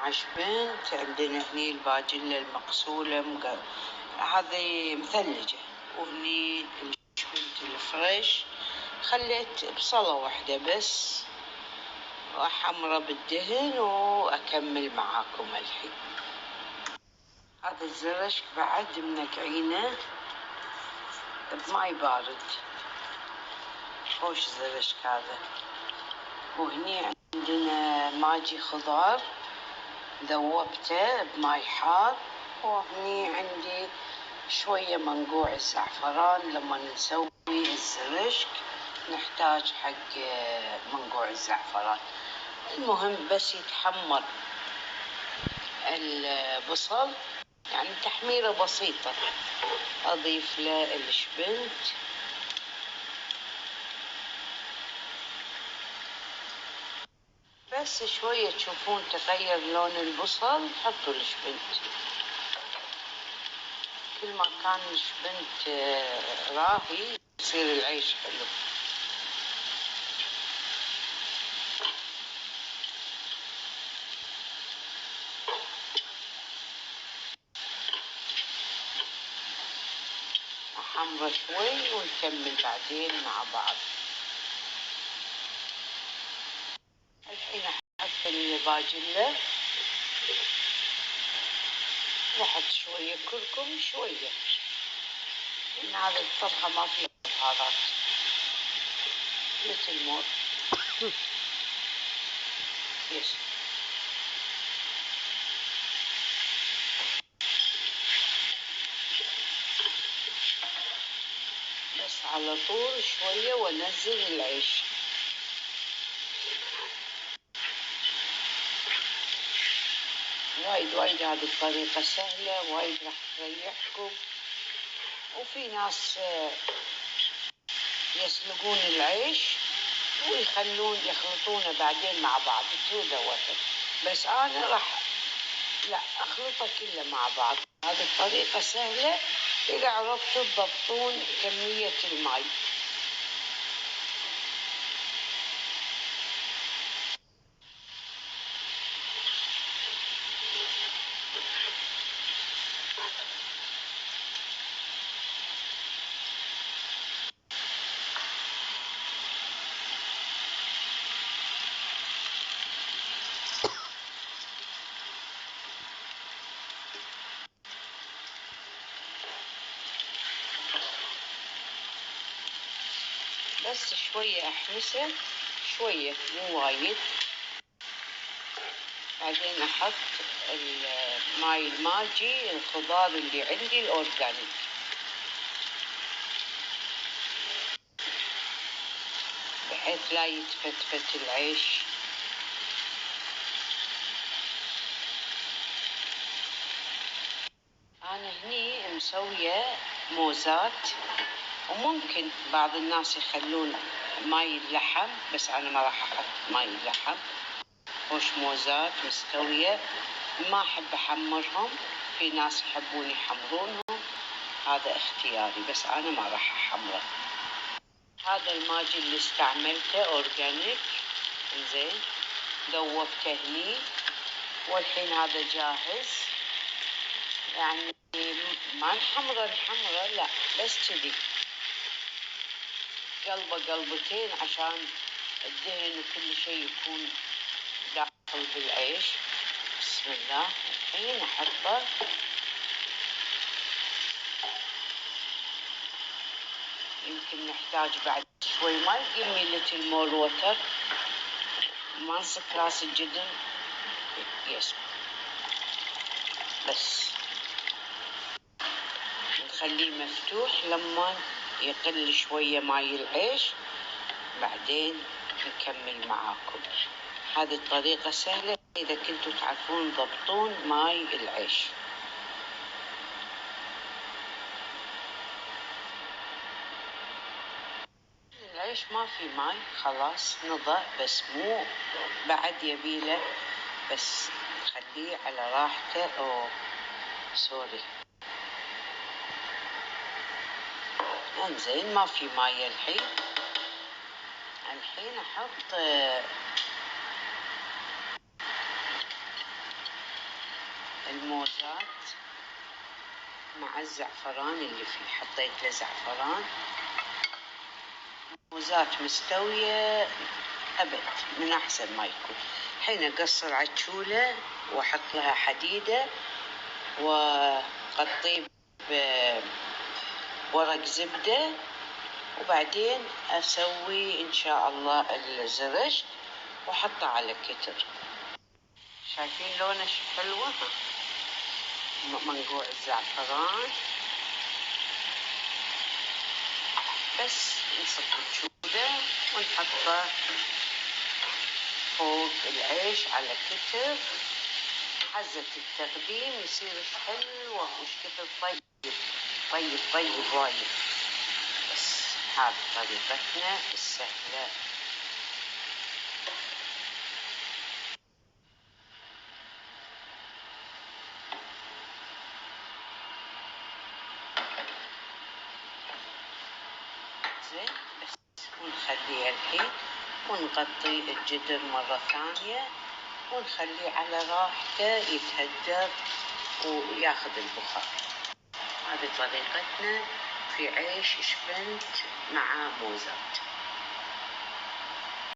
عشبنت عندنا هني الباجلة المغسولة هذه مثلجة، وهني الشبنت الفريش خليت بصلة واحدة بس وأحمره بالدهن وأكمل معاكم الحين. هذا الزرشك بعد منقعينه بماي بارد، خوش زرشك هذا. وهني عندنا ماجي خضار ذوبته بماي حار، وهني عندي شوية منقوع الزعفران. لما نسوي الزرشك نحتاج حق منقوع الزعفران. المهم بس يتحمر البصل، يعني تحميرة بسيطة. أضيف له الشبنت، بس شوية تشوفون تغير لون البصل حطوا الشبنت. كل ما كان الشبنت راهي يصير العيش حلو. أحمره شوي ونكمل بعدين مع بعض. الحين أحط الباجلة وأحط شوية كركم شوية، لأن هذه الطبخة ما فيها بهارات مثل مور. يس. بس على طول شوية وانزل العيش. وايد هذه الطريقة سهلة، وايد راح تريحكم. وفي ناس يسلقون العيش يخلطونه بعدين مع بعض دوته، بس أنا راح أخلطه كله مع بعض. هذه الطريقة سهلة إذا عرفتوا تضبطون كمية الماء. بس شوية أحمسه شوية مو وايد. بعدين أحط ماي الماجي الخضار اللي عندي الأورجانيك، بحيث لا يتفتفت العيش. أنا هني مسوية موزات، وممكن بعض الناس يخلون ماي اللحم، بس أنا ما راح أحط ماي اللحم. وش موزات مستوية، ما أحب أحمرهم. في ناس يحبون يحمرونهم، هذا اختياري، بس أنا ما راح أحمره. هذا الماجي اللي استعملته أورجانيك، إنزين ذوبته هني، والحين هذا جاهز. يعني ما نحمره لا، بس كذي قلبتين عشان الدهن وكل شيء يكون داخل بالعيش. بسم الله. الحين أحطه، يمكن نحتاج بعد شوي ماء. قمي لتل مور ووتر، ما نصك راس الجدن. يس. بس نخليه مفتوح لما يقل شوية ماي العيش، بعدين نكمل معاكم. هذه الطريقة سهلة إذا كنتوا تعرفون ضبطون ماي العيش. العيش ما في ماي، خلاص نضع، بس مو بعد يبيله، بس نخليه على راحته. سوري. انزين ما في ماي الحين احط الموزات مع الزعفران اللي فيه، حطيت له زعفران. موزات مستوية أبد من أحسن ما يكون. الحين أقصر عجولة وأحط لها حديدة وأغطيه بورق زبدة، وبعدين أسوي إن شاء الله الزرش وأحطه على كتر. شايفين لونه حلوة؟ منقوع الزعفران. بس نصب الجودة ونحطه فوق العيش على كتر. حزة التقديم يصير حلوة وش كثر طيب طيب طيب وايد. بس هذه طريقتنا السهلة. زين بس. ونخليها الحين ونغطي الجدر مرة ثانية ونخليه على راحته يتهجر وياخذ البخار. هذه طريقتنا في عيش شبنت مع موزات.